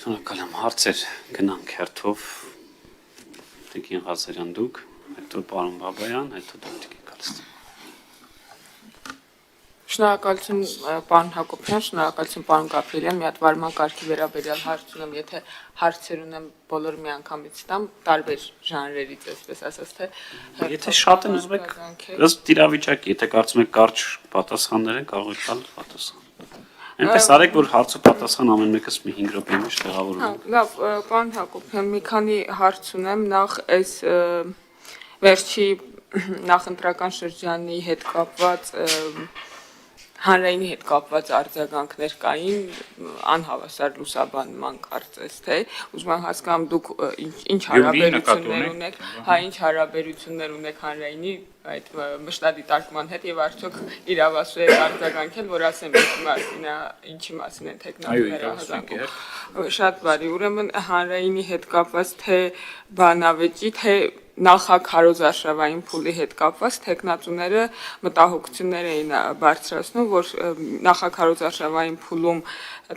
Շնորհակալ եմ, հարցեր գնանք հերթով, Տիկին Ղազարյան դուք, հետո պարոն Բաբայան, հետո Տիկին Գալստյան։ Շնորհակալություն պարոն Հակոբյան, շնորհակալություն պարոն Գաբրիելյան, մի հատ վարման կարգի վերաբերյալ հարց ունեմ, եթե հարցեր ունեմ բոլոր միանգամից տամ, տարբեր ժանրերից, այսպես ասած, թե Եթե շատ են ուզում եք, ըստ իրավիճակի, եթե կարծում եք կարճ պատասխաններ են, կարող եք տալ պատասխան։ Այնպես արեք, որ հարց ու պատասխան ամեն մեկս մի 5 րոպեի մեջ տեղավորվում։ Լավ, պարոն Հակոբյան, մի քանի հարց ունեմ, նախ այս վերջի նախընտրական շրջանի հետ կապված հանրայինի հետ կապված արձագանքներ կային, անհավասար լուսաբանման կարծես, թե ուզում եմ հասկանամ դուք ինչ հարաբերություններ ունեք, ինչ հարաբերություններ ունեք հանրայինի այդ մշտադիտարկման հետ եւ արդյոք իրավասու եք արձագանքել, որ ասեմ ինչի մասին են տեխնոլոգիաները արձագանքում։ Շատ բարի, ուրեմն հանրայինի հետ կապված թե բանավեճի, թե նախաքարոզարշավային փուլի հետ կապված տեխնատուները մտահոգություններ էին բարձրացնում, որ նախաքարոզարշավային փուլում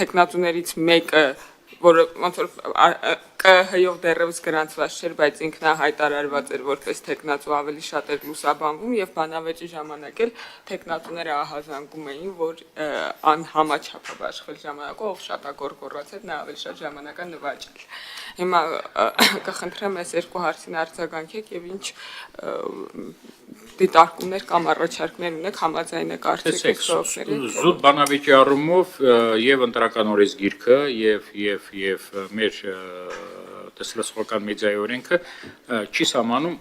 տեխնատուներից մեկը, որը ոնց որ ԿՀ-ով դեռևս գրանցված չէր, բայց ինքնահայտարարված էր որպես տեխնատու ավելի շատ էր լուսաբանվում եւ բանավեճի ժամանակ էլ տեխնատուները ահազանգում էին, որ անհամաչափ աշխատել ժամանակով ով շատ ագորգորած էր, նա ավելի շատ ժամանակ է նվաճել։ Հիմա կխնդրեմ այս երկու հարցին արձագանքեք եւ ինչ դիտարկումներ կամ առաջարկներ ունեք համաձայն եք արդյոք զուտ բանավեճի առումով եւ ընտրական օրենսգիրքը եւ մեր տեսլասխական մեդիայի օրենքը չի սահմանում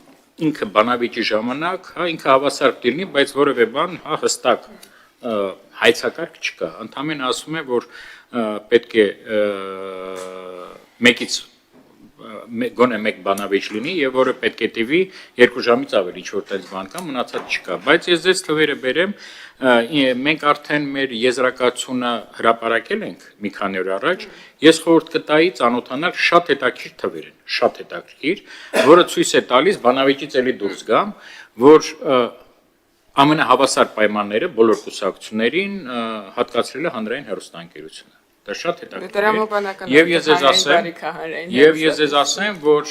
ինքը բանավեճի ժամանակ, ինքը հավասար դիլնի, բայց որևէ բան հստակ հայցակարգ չկա։ Ընդհանրապես ասում է, որ պետք է մեկից գոնե մեկ բանավեճ լինի եւ որը պետք է տիվի 2 ժամից ավելի ինչ որ տես բան կա, մնացած չկա, բայց ես ձեզ թվերը բերեմ, մենք արդեն մեր եզրակացությունը հրապարակել ենք մի քանի օր առաջ, ես խորհուրդ կտայի ծանոթանալ շատ հետաքրքիր թվեր են, շատ հետաքրքիր, որը ցույց է տալիս բանավեճից էլի դուրս գամ, որ ամենահավասար պայմանները բոլոր կուսակցություններին հատկացրել է հանրային հեռուստաընկերությունը։ Դա շատ հետաքրքիր է։ Եվ ես ձեզ ասեմ, որ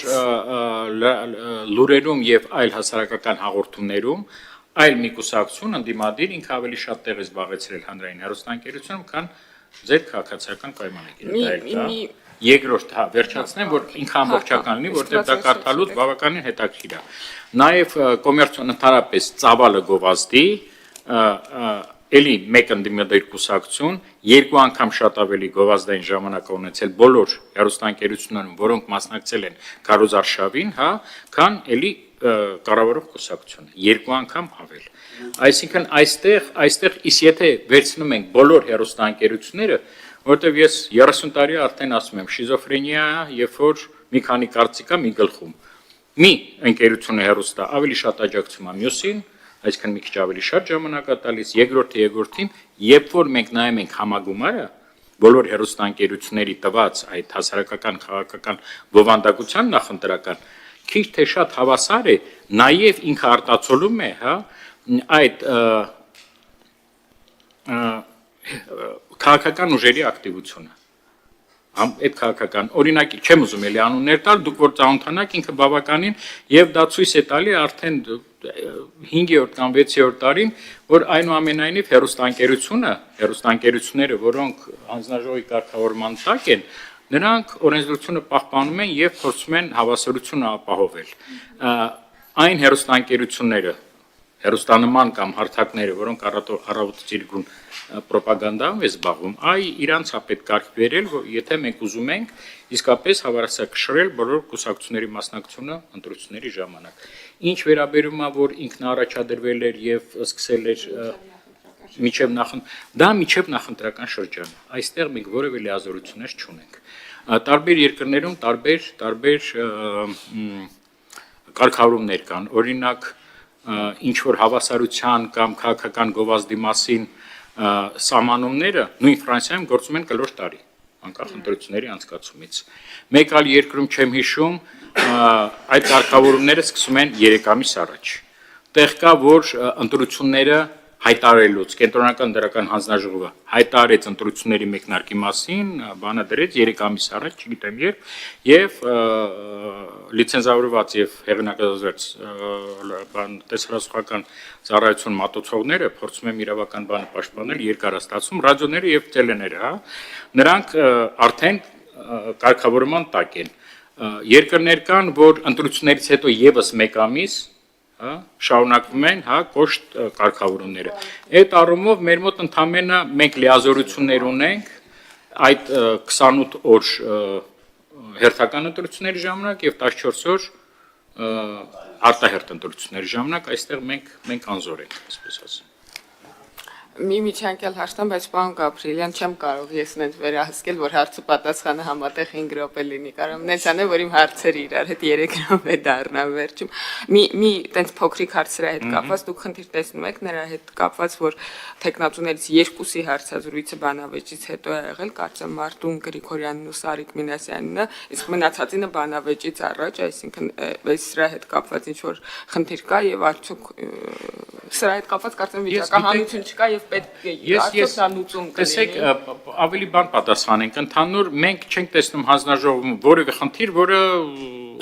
լուրերում եւ այլ հասարակական հաղորդումներում այլ մի կուսակցություն ընդդիմադիր ինքը ավելի շատ տեղ է զբաղեցրել հանրային հեռուստաընկերությունում, քան ձեր քաղաքացիական պայմանագիրը։ Երկրորդ, վերջացնեմ, որ ինքը ամբողջական լինի, որտեղ դա կարդալուց բավականին հետաքրքիր է։ Նաև կոմերցիոն ընդհանրապես ծավալը գովազդի, էլի մեկ ընդդիմադիր կուսակցություն, 2 անգամ շատ ավելի գովազդային ժամանակ ունեցել բոլոր հեռուստաընկերություններում, որոնք մասնակցել են քարոզարշավին, քան էլի կառավարող կուսակցությունը, 2 անգամ ավել։ Այսինքն այստեղ իսկ եթե վերցնում ենք բոլոր հեռուստաընկերությունները, որտեղ ես 30 տարի արդեն ասում եմ, շիզոֆրենիա, երբ որ մի քանի կարծիք կա մի գլխում։ Մի ընկերությունը հեռուստա ավելի շատ աջակցում է մյուսին, այսինքն մի քիչ ավելի շատ ժամանակ է տալիս, երկրորդին, երբ որ մենք նայում ենք համագումարը, բոլոր հեռուստաընկերությունների տված այդ հասարակական քաղաքական բովանդակության նախընտրական, քիչ թե շատ հավասար է, նաև ինքը արտացոլում է, այդ քաղաքական ուժերի ակտիվությունը։ Այդ քաղաքական օրինակի չեմ ուզում էլի անուններ տալ, դուք որ ծանոթանաք ինքը բավականին եւ դա ցույց է տալի արդեն 5-րդ կամ 6-րդ տարին, որ այնուամենայնիվ հեռուստաընկերությունները, որոնք հանձնաժողովի կարգավորման տակ են, նրանք օրենսդրությունը պահպանում են եւ փորձում են հավասարությունը ապահովել։ Այն հեռուստաընկերությունները, հեռուստանման կամ հարթակները, որոնք առավոտից պրոպագանդայով է զբաղվում, իրանց է պետք կարգ բերել, որ եթե մենք ուզում ենք իսկապես հավասարակշռել բոլոր կուսակցությունների մասնակցությունը ընտրությունների ժամանակ։ Ինչ վերաբերում է, որ ինքն առաջադրվել էր եւ սկսել էր միջև նախընտրական շրջան։ Այստեղ մենք որևէ լիազորություններ չունենք։ Տարբեր երկրներում տարբեր կարգավորումներ կան։ Օրինակ, ինչ որ հավասարության կամ քաղաքական գովազդի մասին սահմանումները նույն Ֆրանսիայում գործում են կլոր տարի, անկախ ընտրությունների անցկացումից։ Մեկ այլ երկրում չեմ հիշում, այդ կարգավորումները սկսում են 3 ամիս առաջ։ Տեղ կա, որ ընտրությունները հայտարարելուց կենտրոնական դրական հանձնաժողովը հայտարարեց ընտրությունների մեկնարկի մասին, բանը դրեց 3 ամիս առաջ, չգիտեմ եւ լիցենզավորված եւ հեղինակազորված տեսահրաշքական ծառայություն մատուցողները փորձում են իրավական բանը պաշտպանել երկարաստացում ռադիոները եւ տելեները, հա, նրանք արդեն կարգավորման տակ են։ Երկրներ կան, որ ընտրություններից հետո եւս 1 ամիս հա շարունակվում են հա կոշտ կարգավորումները այդ առումով մեր մոտ ընդամենը մենք լիազորություններ ունենք այդ 28 օր հերթական ընտրությունների ժամանակ եւ 14 օր արտահերթ ընտրությունների ժամանակ այստեղ մենք անզոր ենք այսպես ասեմ Մի միջանկյալ հաշտամ, բայց պարոն Գաբրիելյան, չեմ կարող ես նենց վերահսկել, որ հարցը պատասխանը համատեղ 5 րոպե լինի, կարող նենց անե, որ իմ հարցերը իրար հետ 3 րոպե դառնան վերջում։ Մի տենց փոքրիկ հարցրա հետ կապված, դուք խնդիր տեսնում եք նրա հետ կապված, որ տեխնատուներից 2-ի հարցազրույցը բանավեճից հետո է եղել, կարծեմ Մարտուն Գրիգորյանն ու Սարիկ Մինասյանինը, իսկ մնացածինը բանավեճից առաջ, այսինքն սրա հետ կապված ինչ որ խնդիր կա եւ արդյոք սրա հետ կապված կարծեմ վիճակահանություն չկա եւ պետք է արդյոք դա լուծում կլինի։ Տեսեք, ավելի բան պատասխանենք, ընդհանուր մենք չենք տեսնում հանձնաժողովում որևէ խնդիր, որը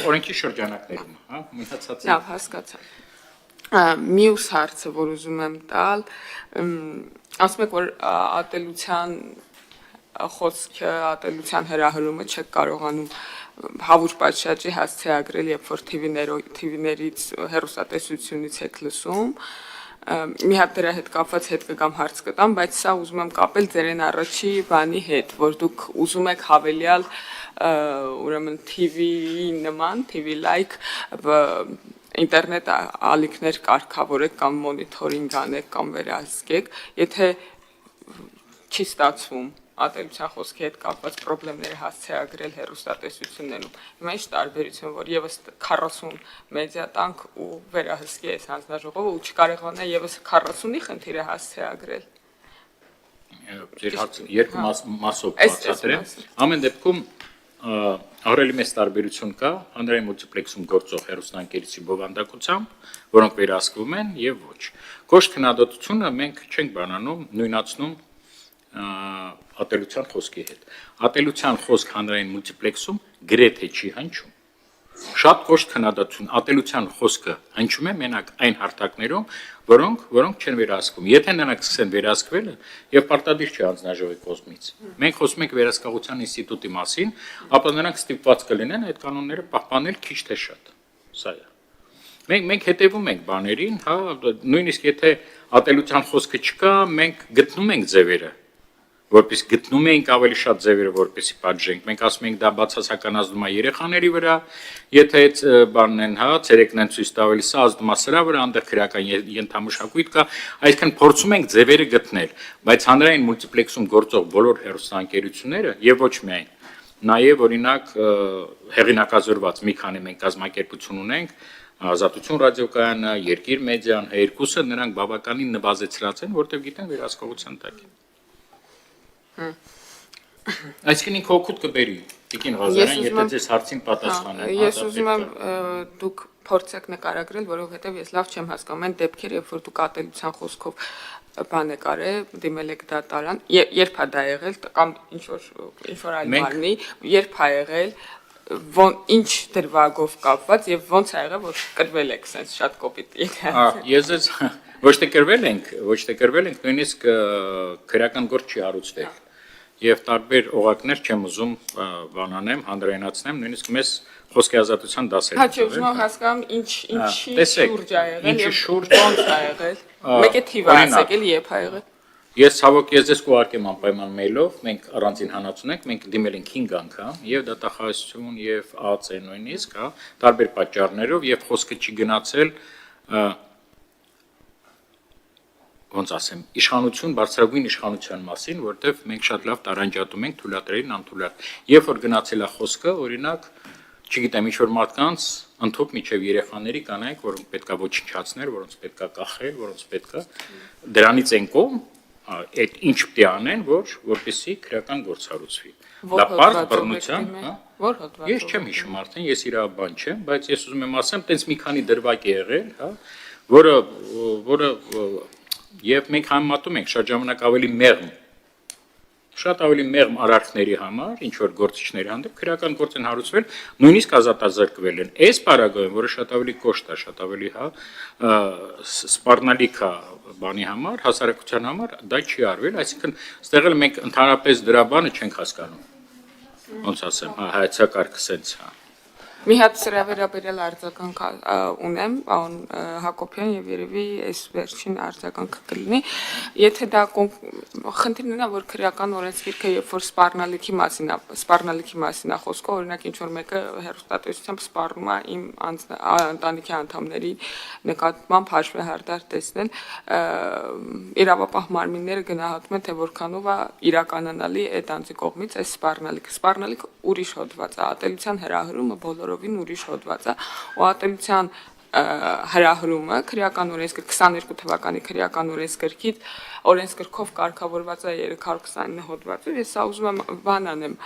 օրենքի շրջանակներում, հա, մնացածը։ Լավ, հասկացա։ Մյուս հարցը, որ ուզում եմ տալ, ասում եք, որ ատելության խոսքը, ատելության հրահրումը չեք կարողանում հավուր պատշաճի հասցեագրել, երբ որ TV-ներից հեռուստատեսությունից եք լսում, մի հատ դրա հետ կապված հետ կգամ հարց կտամ, բայց սա ուզում եմ կապել ձերեն առաջի բանի հետ, որ դուք ուզում եք հավելյալ ուրեմն TV-ի նման, TV-like ինտերնետ ալիքներ կարգավորեք կամ մոնիթորինգ անեք կամ վերահսկեք, եթե չի ստացվում ատելության խոսքի հետ կապված խնդիրները հասցեագրել հեռուստատեսություններում։ Հիմա ինչ տարբերություն, որ եւս 40 մեդիա տանք ու վերահսկի այս հանձնաժողովը ու չկարողանա եւս 40-ի խնդիրը հասցեագրել։ Ձեր հարցը երկու մասով բացատրեմ։ Ամեն դեպքում ավելի մեծ տարբերություն կա հանրային մուլտիպլեքսում գործող հեռուստաընկերությունների բովանդակությամբ, որոնք վերահսկվում են եւ ոչ։ Կոշտ քննադատությունը մենք չենք բանանում, նույնացնում ատելության խոսքի հետ։ Ատելության խոսք հանրային մուլտիպլեքսում գրեթե չի հնչում։ Շատ կոշտ քննադատություն ատելության խոսքը հնչում է մենակ այն հարթակներում, որոնք չեն վերահսկվում։ Եթե նրանք սկսեն վերահսկվելը եւ պարտադիր չի հանձնաժողովի կողմից։ Մենք խոսում ենք վերահսկողության ինստիտուտի մասին, ապա նրանք ստիպված կլինեն այդ կանոնները պահպանել քիչ թե շատ։ Սա է։ Մենք հետևում ենք բաներին, հա, նույնիսկ եթե ատելության խոսքը չկա, մենք գտնում ենք ձևերը որպես գտնում ենք ավելի շատ ձևերը, որպեսի պատժենք։ Մենք ասում ենք դա բացասականացնում է երեխաների վրա, եթե այդ բանն են, հա, ցերեկն են ցույց տալիս, սա ազդում է սրա վրա, այնտեղ քրեական ենթամշակույթ կա, այսինքն փորձում ենք ձևերը գտնել, բայց հանրային մուլտիպլեքսում գործող բոլոր հեռուստաընկերությունները եւ ոչ միայն, նաեւ օրինակ հեղինակազորված մի քանի մենք կազմակերպություն ունենք, Ազատություն ռադիոկայանը, Երկիր մեդիան, երկուսը նրանք բավականին նվազեցրած են, որտեղ գիտեն վերահսկողության տակ են։ Այսինքն ինքը օգուտ կբերի Տիկին Ղազարյան, եթե ձեզ հարցին պատասխանեմ։ Ես ուզում եմ դուք փորձեք նկարագրել, որովհետև ես լավ չեմ հասկանում այն դեպքերը, երբ որ դուք ատելության խոսքով բան եք արել, դիմել եք դատարան, երբ է դա եղել կամ ինչ որ այլ բանի, երբ է եղել, ինչ դրվագով կապված եւ ոնց է եղել, որ կրվել եք sense շատ կոպիտ եկած։ Ես ձեզ ոչ թե կրվել ենք, նույնիսկ քրեական գործ չի հարուցվել։ Եվ տարբեր օղակներ չեմ ուզում բանանեմ, հանրայնացնեմ, նույնիսկ մեզ խոսքի ազատության դասեր։ Հա, չէ, ուզում եմ հասկանամ ինչի շուրջ է եղել եւ ոնց է եղել։ Մեկ է թիվը ասեք, էլի երբ է եղել։ Ես ցավոք ես ձեզ կուղարկեմ անպայման մեյլով, մենք առանձին հանած ունենք, մենք դիմել ենք 5 անգամ, եւ դատախազություն, եւ ԱԱՑ նույնիսկ, հա, տարբեր պատճառներով եւ խոսքը չի գնացել ոնց ասեմ, իշխանություն, բարձրագույն իշխանության մասին, որտեղ մենք շատ լավ տարանջատում ենք թույլատրելին անթույլատ։ Երբ որ գնացել է խոսքը, օրինակ, չգիտեմ, ինչ որ մարդկանց ընդհանուր միջև երեխաների կանայք, որոնք պետքա ոչնչացնել, որոնց պետքա կախել, որոնց պետքա դրանից են կողմ, այդ ինչ պետք է անեն, որպեսզի քրեական գործ հարուցվի։ Դա բարձ բռնության, հա։ Որ հոդված։ Ես չեմ հիշում արդեն, ես իրավաբան չեմ, բայց ես ուզում եմ ասեմ, տենց մի քանի դրվագ է եղել, հա, որը եւ մենք համեմատում ենք շատ ժամանակ շատ ավելի մեղմ արարքների համար, ինչ որ գործիչների հանդեպ քրեական գործ են հարուցվել, նույնիսկ ազատազրկվել են։ Այս պարագայում, որը շատ ավելի կոշտ է, շատ ավելի սպառնալիք է բանի համար, հասարակության համար, դա չի արվել, այսինքն ստեղ էլ մենք ընդհանրապես դրա բանը չենք հասկանում։ Ոնց ասեմ, հայեցակարգը սենց է։ Մի հատ սրա վերաբերյալ արձագանք ունեմ, պարոն Հակոբյան, եւ երևի այս վերջին արձագանքը կլինի, եթե դա խնդիրն է, որ քրեական օրենսգիրքը երբ որ սպառնալիքի մասին է խոսքը, օրինակ ինչ որ մեկը հեռուստատեսությամբ սպառնում է իմ ընտանիքի անդամների նկատմամբ հաշվեհարդար տեսնել, իրավապահ մարմինները գնահատում են, թե որքանով է իրականանալի այդ անձի կողմից այս սպառնալիքը ուրիշ հոդված է, ատելության հրահրումը բոլորովին ուրիշ հոդված է, ու ատելության հրահրումը քրեական օրենսգիր 22 թվականի քրեական օրենսգրքով կարգավորված է 329 հոդվածով, ես սա ուզում եմ բան անեմ,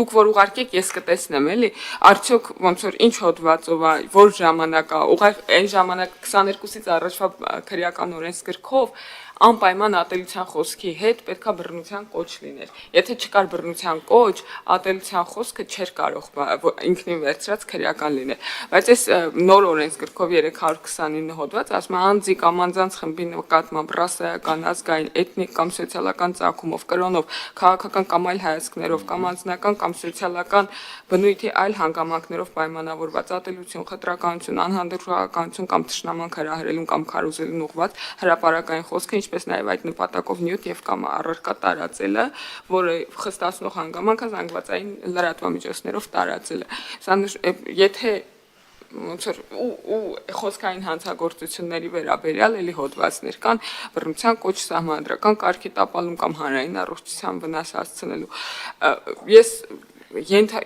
դուք որ ուղարկեք ես կտեսնեմ էլի, արդյոք ոնց որ ինչ հոդվածով է, որ ժամանակ է, ուղղակի այն ժամանակ 22-ից առաջվա քրեական օրենսգրքով անպայման ատելության խոսքի հետ պետքա բռնության կոչ լիներ։ Եթե չկար բռնության կոչ, ատելության խոսքը չէր կարող ինքնին վերցրած քրեական լինել։ Բայց այս նոր օրենսգրքով 329 հոդված ասում է անձի կամ անձանց խմբի նկատմամբ ռասայական, ազգային, էթնիկ կամ սոցիալական ծագումով, կրոնով, քաղաքական կամ այլ հայացքներով կամ անձնական կամ սոցիալական բնույթի այլ հանգամանքներով պայմանավորված ատելություն, խտրականություն, անհանդուրժողականություն կամ թշնամանք հրահրելուն կամ քարոզելուն ուղղված հրապարակային խոսքը, ինչպես նաև այդ նպատակով նյութ եւ կամ առարկա տարածելը, որը խստացնող հանգամանքը զանգվածային լրատվամիջոցներով տարածելը։ Սա եթե ոնց որ ու խոսքային հանցագործությունների վերաբերյալ էլի հոդվածներ կան, բռնության կոչ սահմանադրական կարգի տապալում կամ հանրային առողջության վնաս հասցնելու։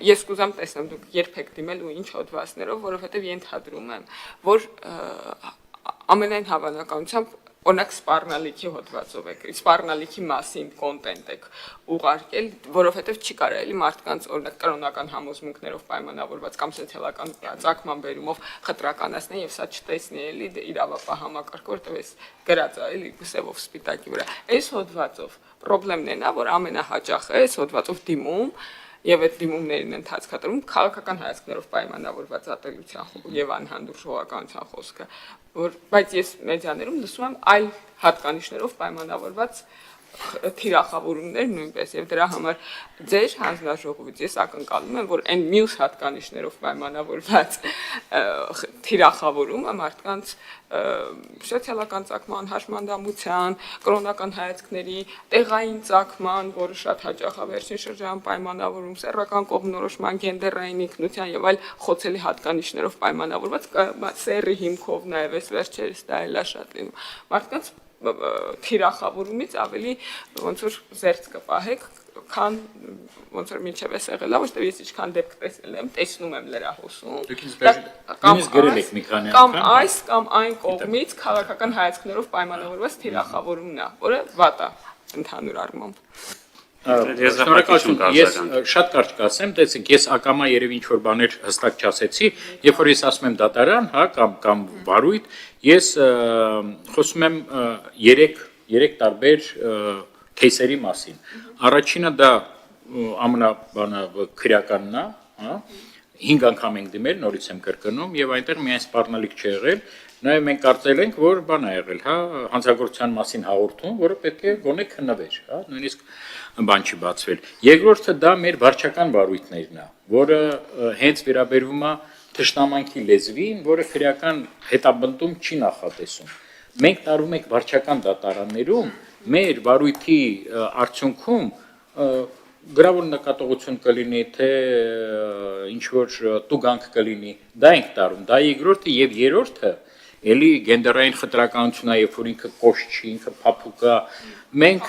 Ես կուզեմ տեսնեմ դուք երբեք դիմել ու ինչ հոդվածներով, որովհետև ենթադրում եմ, որ ամենայն հավանականությամբ օրինակ սպառնալիքի հոդվածով եք, սպառնալիքի մասին կոնտենտ եք ուղարկել, որովհետև չի կարա էլի մարդկանց օրինակ կրոնական համոզմունքներով պայմանավորված կամ սոցիալական ծագման բերումով խտրականացնել եւ սա չտեսնի էլի իրավապահ համակարգը, որտեղ էս գրած է էլի սևով սպիտակի վրա։ Այս հոդվածով խնդիրն է նա, որ ամենահաճախը այս հոդվածով դիմում եւ այդ դիմումներին ընթացքադրում քաղաքական հայացքներով պայմանավորված ատելության եւ անհանդուրժողականության խոսքը, բայց ես մեդիաներում լսում եմ այլ հատկանիշներով պայմանավորված թիրախավորումներ նույնպես եւ դրա համար ձեր հանձնաժողովից ես ակնկալում եմ, որ այն մյուս հատկանիշներով պայմանավորված թիրախավորումը մարդկանց սոցիալական ծագման, հաշմանդամության, կրոնական հայացքների, տեղային ծագման, որը շատ հաճախ է վերջին շրջանում պայմանավորում, սեռական կողմնորոշման, գենդերային ինքնության եւ այլ խոցելի հատկանիշներով պայմանավորված սեռի հիմքով նաեւ այս վերջերս դա էլա շատ լինում։ Մարդկանց թիրախավորումից ավելի ոնց որ զերծ կպահեք, քան ոնց որ մինչև էս եղելա, ոչ թե ես ինչքան դեպք տեսել եմ, տեսնում եմ լրահոսում։ Կամ այս կամ այն կողմից քաղաքական հայացքներով պայմանավորված թիրախավորումն է, որը վատ է ընդհանուր առմամբ։ Շնորհակալություն, ես շատ կարճ կասեմ, տեսեք, ես ակամա երևի ինչ որ բաներ հստակ չասեցի, երբ որ ես ասում եմ դատարան, հա, կամ վարույթ, ես խոսում եմ 3 տարբեր кейսերի մասին։ Առաջինը դա ամենաբանը քրեականն է, հա, 5 անգամ ենք դիմել, նորից եմ կրկնում, եւ այնտեղ միայն սպառնալիք չի եղել, նաեւ մենք կարծել ենք, որ բան է եղել, հա, հանցագործության մասին հաղորդում, որը պետք է գոնե քննվեր, հա, նույնիսկ բան չի բացվել։ Երկրորդը դա մեր վարչական վարույթներն է, որը հենց վերաբերվում է թշնամանքի լեզվին, որը քրեական հետապնդում չի նախատեսում։ Մենք տարում ենք վարչական դատարաններում մեր վարույթի արդյունքում գրավոր նկատողություն կլինի, թե ինչ որ տուգանք կլինի, դա ենք տարում, դա երկրորդը եւ երրորդը էլի գենդերային խտրականությունն է, երբ որ ինքը կոշտ չի, ինքը փափուկ է, մենք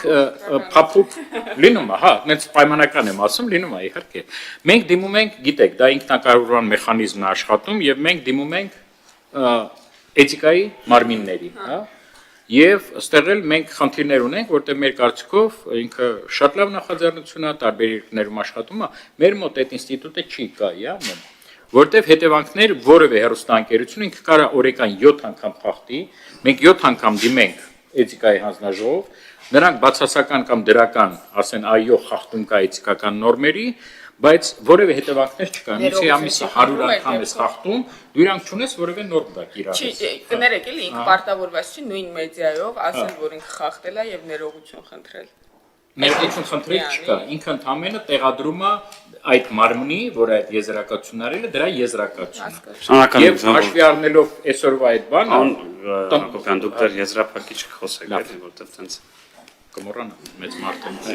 փափուկ լինում է, հա, նենց պայմանական եմ ասում, լինում է իհարկե։ Մենք դիմում ենք, գիտեք, դա ինքնակարգավորման մեխանիզմն է աշխատում եւ մենք դիմում ենք էթիկայի մարմինների, հա։ Եվ ստեղ էլ մենք խնդիրներ ունենք, որտեղ մեր կարծիքով ինքը շատ լավ նախաձեռնություն է, տարբեր երկրներում աշխատում է, մեր մոտ այդ ինստիտուտը չի կա, իա, որտեվ հետևանքներ որևէ հեռուստաընկերություն ինքը կարա օրեկան 7 անգամ խախտի, մենք 7 անգամ դիմենք էթիկայի հանձնաժողով, նրանք բացասական կամ դրական ասեն այո խախտում կա էթիկական նորմերի, բայց որևէ հետևանքներ չկան։ Ինչի ամիսը 100 անգամ ես խախտում, դու իրանք չունես որևէ նորմ դա կիրառես։ Չի, կներեք էլի ինքը պարտավորված չի նույն մեդիայով ասել, որ ինքը խախտել է եւ ներողություն խնդրել։ Ներողություն խնդրել չկա, ինքը ընդհանրապես տեղադրում է այդ մարմնի, որ այդ եզրակացությունն արել է, դրա եզրակացությունը։ Շնորհակալ Եվ հաշվի առնելով այսօրվա այդ բանը, Հակոբյան, դուք դեռ եզրափակիչ կխոսեք, էլի, որտեղ տենց կմոռանա մեծ մարդ է։